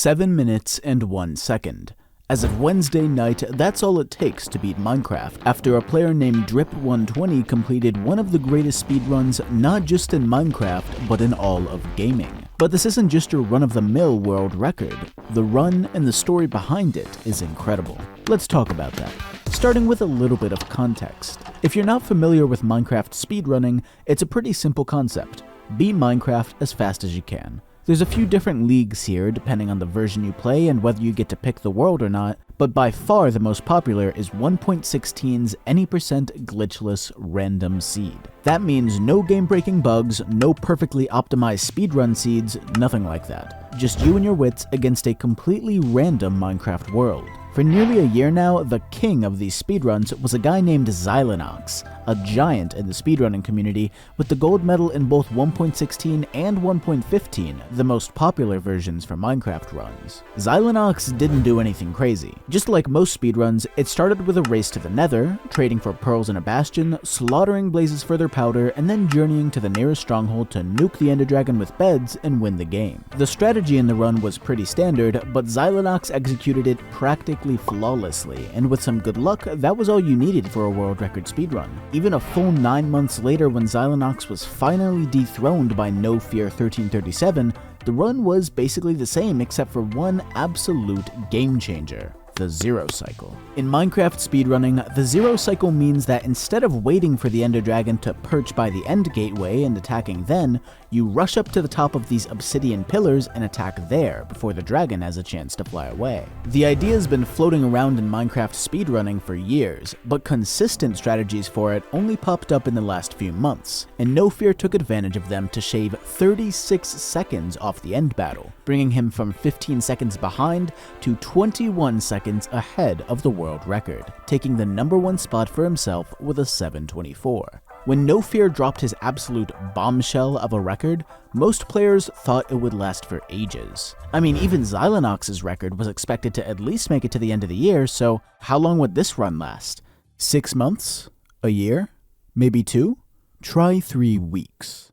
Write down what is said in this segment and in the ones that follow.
7 minutes and 1 second. As of Wednesday night, that's all it takes to beat Minecraft, after a player named Drip120 completed one of the greatest speedruns not just in Minecraft, but in all of gaming. But this isn't just your run-of-the-mill world record. The run and the story behind it is incredible. Let's talk about that. Starting with a little bit of context. If you're not familiar with Minecraft speedrunning, it's a pretty simple concept. Beat Minecraft as fast as you can. There's a few different leagues here depending on the version you play and whether you get to pick the world or not, but by far the most popular is 1.16's any % glitchless random seed. That means no game-breaking bugs, no perfectly optimized speedrun seeds, nothing like that. Just you and your wits against a completely random Minecraft world. For nearly a year now, the king of these speedruns was a guy named Xylinox, a giant in the speedrunning community with the gold medal in both 1.16 and 1.15, the most popular versions for Minecraft runs. Xylinox didn't do anything crazy. Just like most speedruns, it started with a race to the nether, trading for pearls in a bastion, slaughtering blazes for their powder, and then journeying to the nearest stronghold to nuke the ender dragon with beds and win the game. The strategy in the run was pretty standard, but Xylinox executed it practically flawlessly, and with some good luck, that was all you needed for a world record speedrun. Even a full 9 months later, when Xylinox was finally dethroned by No Fear 1337, the run was basically the same except for one absolute game changer: the zero cycle. In Minecraft speedrunning, the zero cycle means that instead of waiting for the ender dragon to perch by the end gateway and attacking then, you rush up to the top of these obsidian pillars and attack there before the dragon has a chance to fly away. The idea has been floating around in Minecraft speedrunning for years, but consistent strategies for it only popped up in the last few months, and No Fear took advantage of them to shave 36 seconds off the end battle, bringing him from 15 seconds behind to 21 seconds ahead of the world record, taking the #1 spot for himself with a 7:24. When No Fear dropped his absolute bombshell of a record, most players thought it would last for ages. I mean, even Xylinox's record was expected to at least make it to the end of the year, so how long would this run last? 6 months? A year? Maybe 2? Try 3 weeks.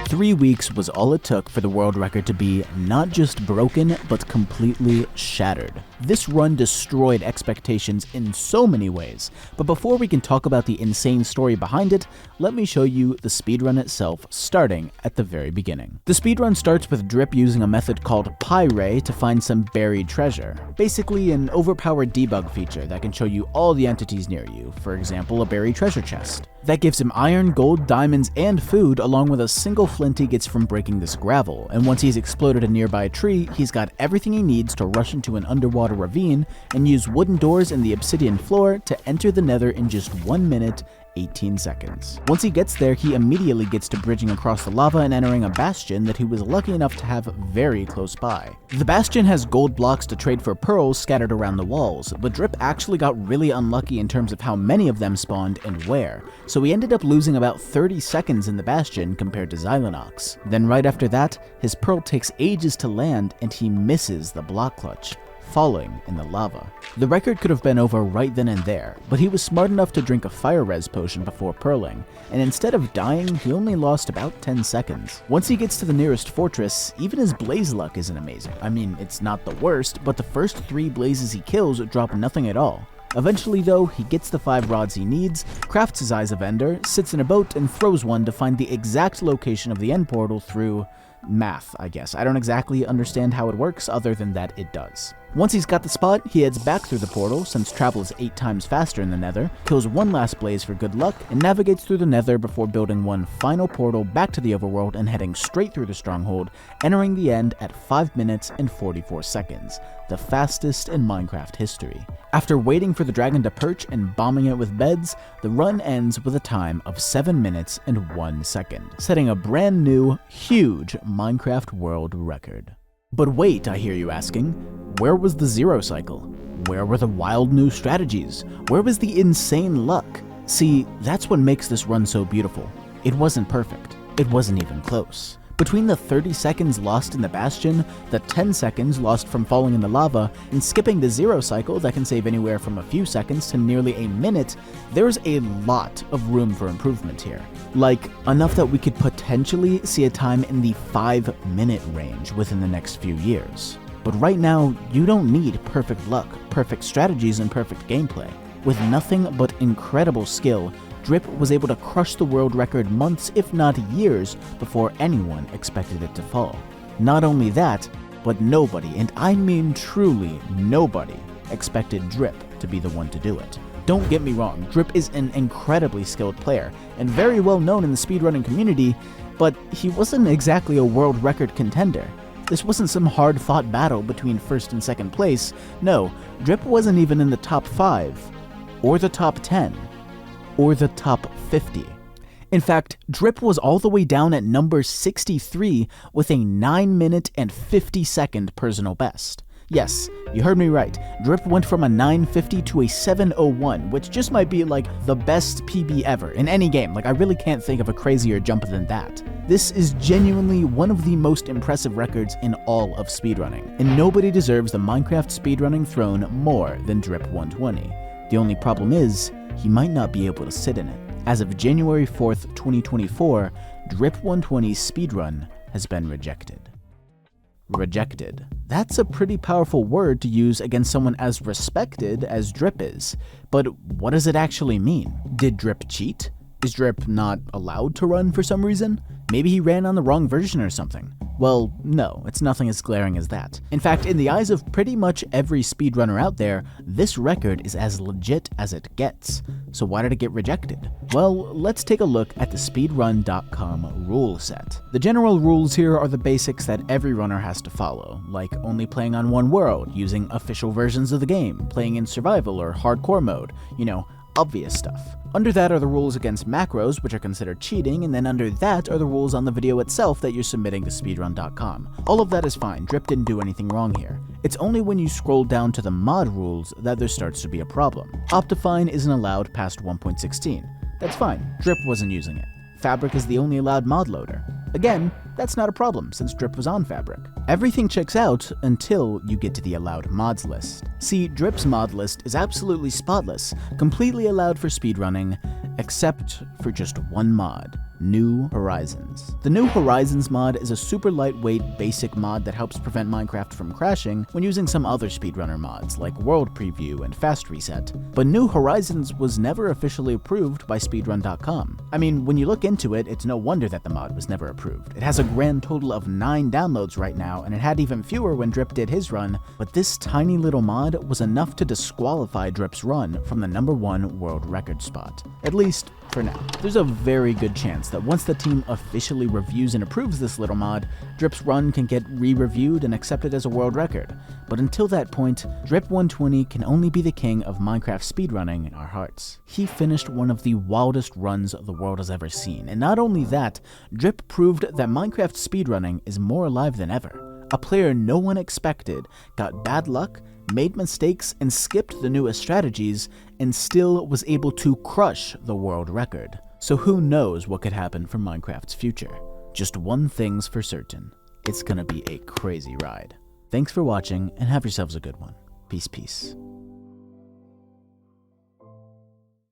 3 weeks was all it took for the world record to be not just broken, but completely shattered. This run destroyed expectations in so many ways, but before we can talk about the insane story behind it, let me show you the speedrun itself, starting at the very beginning. The speedrun starts with Drip using a method called Pyray to find some buried treasure, basically an overpowered debug feature that can show you all the entities near you, for example a buried treasure chest. That gives him iron, gold, diamonds, and food, along with a single flint he gets from breaking this gravel, and once he's exploded a nearby tree, he's got everything he needs to rush into an underwater ravine and use wooden doors in the obsidian floor to enter the nether in just 1 minute, 18 seconds. Once he gets there, he immediately gets to bridging across the lava and entering a bastion that he was lucky enough to have very close by. The bastion has gold blocks to trade for pearls scattered around the walls, but Drip actually got really unlucky in terms of how many of them spawned and where, so he ended up losing about 30 seconds in the bastion compared to Xylinox. Then right after that, his pearl takes ages to land and he misses the block clutch, falling in the lava. The record could have been over right then and there, but he was smart enough to drink a fire res potion before pearling, and instead of dying, he only lost about 10 seconds. Once he gets to the nearest fortress, even his blaze luck isn't amazing. I mean, it's not the worst, but the first 3 blazes he kills drop nothing at all. Eventually though, he gets the 5 rods he needs, crafts his Eyes of Ender, sits in a boat, and throws one to find the exact location of the end portal through math, I guess. I don't exactly understand how it works, other than that it does. Once he's got the spot, he heads back through the portal, since travel is 8 times faster in the nether, kills one last blaze for good luck, and navigates through the nether before building one final portal back to the overworld and heading straight through the stronghold, entering the end at 5 minutes and 44 seconds, the fastest in Minecraft history. After waiting for the dragon to perch and bombing it with beds, the run ends with a time of 7 minutes and 1 second, setting a brand new, huge Minecraft world record. But wait, I hear you asking, where was the zero cycle? Where were the wild new strategies? Where was the insane luck? See, that's what makes this run so beautiful. It wasn't perfect. It wasn't even close. Between the 30 seconds lost in the Bastion, the 10 seconds lost from falling in the lava, and skipping the 0 cycle that can save anywhere from a few seconds to nearly a minute, there's a lot of room for improvement here. Like, enough that we could potentially see a time in the 5-minute range within the next few years. But right now, you don't need perfect luck, perfect strategies, and perfect gameplay. With nothing but incredible skill, Drip was able to crush the world record months, if not years, before anyone expected it to fall. Not only that, but nobody, and I mean truly nobody, expected Drip to be the one to do it. Don't get me wrong, Drip is an incredibly skilled player, and very well known in the speedrunning community, but he wasn't exactly a world record contender. This wasn't some hard-fought battle between first and second place. No, Drip wasn't even in the top 5, or the top 10, or the top 50. In fact, Drip was all the way down at number 63 with a 9-minute and 50-second personal best. Yes, you heard me right. Drip went from a 950 to a 701, which just might be like the best PB ever in any game. Like, I really can't think of a crazier jump than that. This is genuinely one of the most impressive records in all of speedrunning, and nobody deserves the Minecraft speedrunning throne more than Drip 120. The only problem is, he might not be able to sit in it. As of January 4th, 2024, Drip 120's speedrun has been rejected. Rejected. That's a pretty powerful word to use against someone as respected as Drip is. But what does it actually mean? Did Drip cheat? Is Drip not allowed to run for some reason? Maybe he ran on the wrong version or something. Well, no, it's nothing as glaring as that. In fact, in the eyes of pretty much every speedrunner out there, this record is as legit as it gets. So why did it get rejected? Well, let's take a look at the speedrun.com rule set. The general rules here are the basics that every runner has to follow, like only playing on one world, using official versions of the game, playing in survival or hardcore mode, obvious stuff. Under that are the rules against macros, which are considered cheating, and then under that are the rules on the video itself that you're submitting to speedrun.com. All of that is fine, Drip didn't do anything wrong here. It's only when you scroll down to the mod rules that there starts to be a problem. Optifine isn't allowed past 1.16. That's fine, Drip wasn't using it. Fabric is the only allowed mod loader. Again, that's not a problem since Drip was on Fabric. Everything checks out until you get to the allowed mods list. See, Drip's mod list is absolutely spotless, completely allowed for speedrunning, except for just one mod. New Horizons. The New Horizons mod is a super lightweight basic mod that helps prevent Minecraft from crashing when using some other speedrunner mods like World Preview and Fast Reset. But New Horizons was never officially approved by speedrun.com. I mean, when you look into it, it's no wonder that the mod was never approved. It has a grand total of 9 downloads right now, and it had even fewer when Drip did his run, but this tiny little mod was enough to disqualify Drip's run from the #1 world record spot. At least for now. There's a very good chance that once the team officially reviews and approves this little mod, Drip's run can get re-reviewed and accepted as a world record. But until that point, Drip 120 can only be the king of Minecraft speedrunning in our hearts. He finished one of the wildest runs the world has ever seen, and not only that, Drip proved that Minecraft speedrunning is more alive than ever. A player no one expected got bad luck, made mistakes, and skipped the newest strategies, and still was able to crush the world record. So who knows what could happen for Minecraft's future? Just one thing's for certain, it's gonna be a crazy ride. Thanks for watching, and have yourselves a good one. Peace, peace.